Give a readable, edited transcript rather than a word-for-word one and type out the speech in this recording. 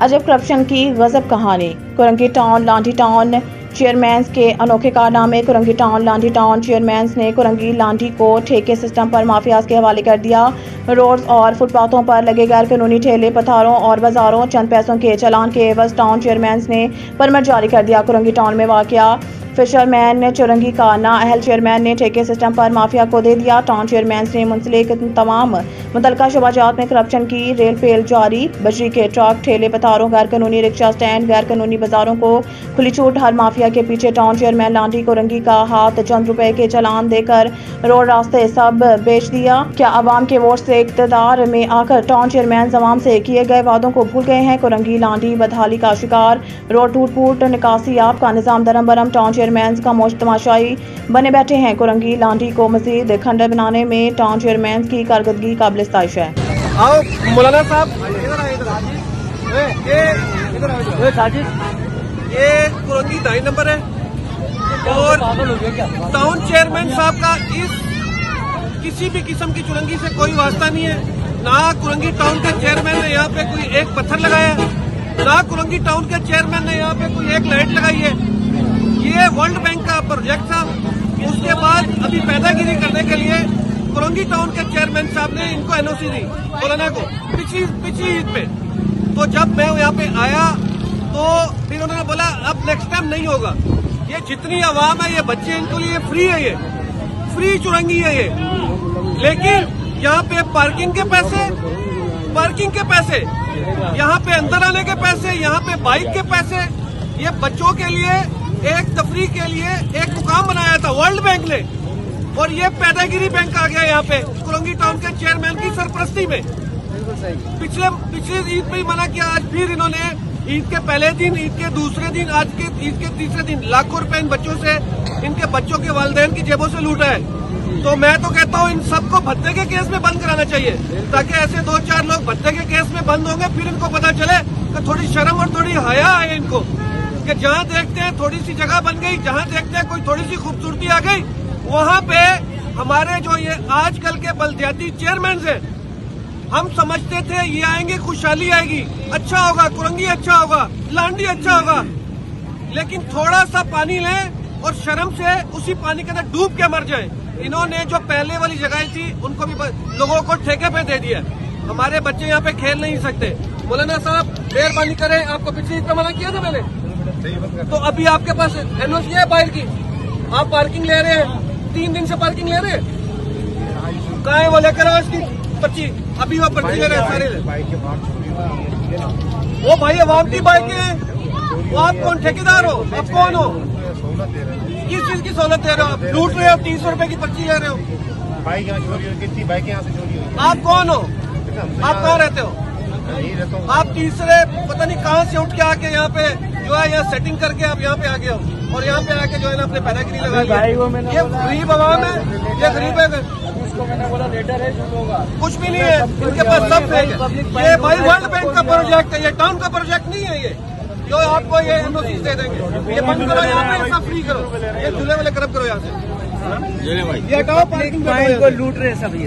अजब करप्शन की गजब कहानी। कुरंगी टाउन लांठी टाउन चेयरमैन के अनोखे कारनामे। कुरंगी टाउन लांठी टाउन चेयरमैन ने कुरंगी लांठी को ठेके सिस्टम पर माफियाज के हवाले कर दिया। रोड्स और फुटपाथों पर लगे गैर कानूनी ठेले पथारों और बाजारों चंद पैसों के चालान के एवज टाउन चेयरमैन ने परमिट जारी कर दिया। कुरंगी टाउन में वाकया फिशरमैन चुरंगी का नाअहल चेयरमैन ने ठेके सिस्टम पर माफिया को दे दिया। टाउन चेयरमैन ने मुंसलिक तमाम मुतल्लिका शुबाजात में करप्शन की रेल पेल जारी। बजरी के ट्रक ठेले पथारों गैर कानूनी रिक्शा स्टैंड गैर कानूनी बाजारों को खुली छूट। हर माफिया के पीछे टाउन चेयरमैन लांठी कुरंगी का हाथ चंद रुपए के चालान देकर रोड रास्ते सब बेच दिया। क्या अवाम के वोट से इक़्तिदार में आकर टाउन चेयरमैन अवाम से किए गए वादों को भूल गए हैं? कुरंगी लांठी बदहाली का शिकार, रोड टूट फूट, निकासी आप का निजाम दरम बरम। टाउन चेयरमैन का मौज तमाशाई बने बैठे हैं। कुरंगी लांठी को मजीद खंडर बनाने में टाउन चेयरमैन की कारकर्दगी काबिल इस्ताइश है। आओ मौलाना साहब, ये कुरंगी 2 नंबर है और टाउन चेयरमैन साहब का इस किसी भी किस्म की चुरंगी से कोई वास्ता नहीं है। ना कुरंगी टाउन के चेयरमैन ने यहाँ पे कोई एक पत्थर लगाया, ना कुरंगी टाउन के चेयरमैन ने यहाँ पे कोई एक लाइट लगाई है। ये वर्ल्ड बैंक का प्रोजेक्ट था। उसके बाद अभी पैदागिरी करने के लिए कुरंगी टाउन के चेयरमैन साहब ने इनको एनओसी दी मौलाना को पिछली ईद पे। तो जब मैं यहाँ पे आया तो फिर उन्होंने बोला अब नेक्स्ट टाइम नहीं होगा। ये जितनी आवाम है, ये बच्चे, इनके लिए फ्री है, ये फ्री चुरंगी है ये। लेकिन यहाँ पे पार्किंग के पैसे, यहाँ पे अंदर आने के पैसे, यहाँ पे बाइक के पैसे, ये बच्चों के लिए एक तफरी के लिए एक मुकाम बनाया था वर्ल्ड बैंक ने, और ये पैदागिरी बैंक आ गया यहाँ पे कुरंगी टाउन के चेयरमैन की सरपरस्ती में। पिछले ईद पे ही मना किया, आज फिर इन्होंने ईद के पहले दिन, ईद के दूसरे दिन, आज के ईद के तीसरे दिन लाखों रुपए इन बच्चों से, इनके बच्चों के वालिदैन की जेबों से लूटा है। तो मैं तो कहता हूँ इन सबको भत्ते के केस में बंद कराना चाहिए, ताकि ऐसे 2-4 लोग भत्ते के केस में बंद होंगे, फिर इनको पता चले कि थोड़ी शर्म और थोड़ी हया है इनको, कि जहाँ देखते हैं थोड़ी सी जगह बन गई, जहाँ देखते हैं कोई थोड़ी सी खूबसूरती आ गई, वहाँ पे हमारे जो ये आजकल के बलदियाती चेयरमैन हैं, हम समझते थे ये आएंगे खुशहाली आएगी, अच्छा होगा, कुरंगी अच्छा होगा, लांडी अच्छा होगा। लेकिन थोड़ा सा पानी लें और शर्म से उसी पानी के अंदर डूब के मर जाएं। इन्होंने जो पहले वाली जगह थी उनको भी लोगों को ठेके पे दे दिया। हमारे बच्चे यहाँ पे खेल नहीं सकते। मौलाना साहब मेहरबानी करें, आपको पिछली ईद पे मना किया था मैंने, तो अभी आपके पास एनओसी है बाइक की, आप पार्किंग ले रहे हैं, 3 दिन से पार्किंग ले रहे हैं। कहाँ है वो, लेकर आओ इसकी पर्ची। अभी वो पर्ची ले रहे हैं सारे। वो भाई अवाम की बाइक है, वो आप कौन ठेकेदार हो, आप कौन हो, किस चीज की सहूलत दे रहे हो? आप लूट रहे हो, 300 रुपए की पर्ची ले रहे हो। बाइक यहाँ चोरी हो, कितनी बाइकें यहाँ से चोरी हुई। आप कौन हो, आप कहाँ रहते हो? आप तीसरे पता नहीं कहाँ से उठ के आके यहाँ पे जो है यहाँ सेटिंग करके आप यहाँ पे आ गए हो, और यहाँ पे आके जो है ना अपने पैदागिरी लगा लिया। ये गरीब आवाम है, ये गरीब है, मैंने बोला लेटर है, कुछ भी नहीं है इनके पास, सब फेक है। ये भाई वर्ल्ड बैंक का प्रोजेक्ट है, ये टाउन का प्रोजेक्ट नहीं है। ये जो आपको ये एनओसी दे देंगे, ये बंद करो, यहाँ पे सब फ्री करो, ये झूले वाले करप करो यहाँ से, ये हटाओ, पार्किंग को लूट रहे हैं सब ये।